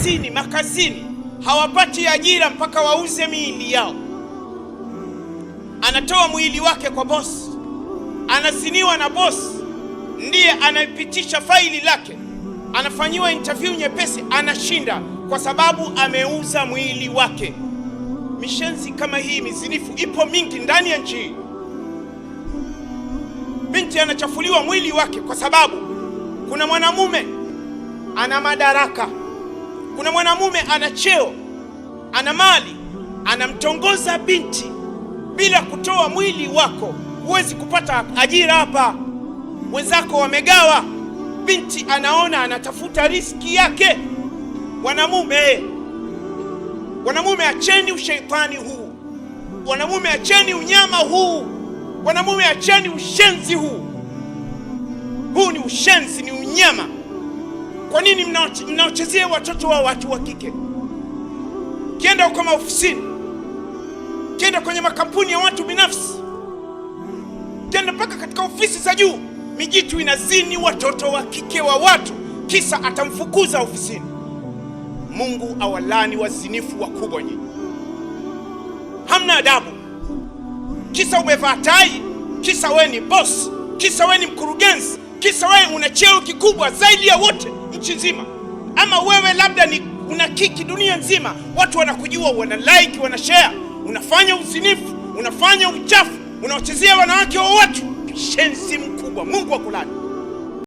maofisini, makazini, hawapati ajira mpaka wauze miili yao. Anatoa mwili wake kwa boss, anaziniwa na boss, ndiye anapitisha faili lake, anafanyiwa interview nyepesi, anashinda kwa sababu ameuza mwili wake. Mishenzi kama hii mizinifu ipo mingi ndani ya nchi. Binti anachafuliwa mwili wake kwa sababu kuna mwanamume ana madaraka, kuna mwanamume ana cheo, ana mali, anamtongoza binti. Bila kutoa mwili wako huwezi kupata ajira hapa. Wenzako wamegawa, binti anaona anatafuta riski yake. Wanamume acheni ushaitani huu, wanamume acheni unyama huu, wanamume acheni ushenzi huu. Huu ni ushenzi, ni unyama. Kwa nini mnaochezea watoto wa watu wa kike? Kienda huko maofisini, kienda kwenye makampuni ya watu binafsi, kienda mpaka katika ofisi za juu, mijitu inazini watoto wa kike wa watu, kisa atamfukuza ofisini. Mungu awalani wazinifu wakubwa nyinyi. Hamna adabu. Kisa umevaa tai, kisa wewe ni boss, kisa wewe ni mkurugenzi, kisa wewe una cheo kikubwa zaidi ya wote nchi nzima, ama wewe labda ni una kiki dunia nzima, watu wanakujua, wana like, wana share, unafanya uzinifu, unafanya uchafu, unawachezea wanawake wa watu. Shenzi mkubwa. Mungu akulani.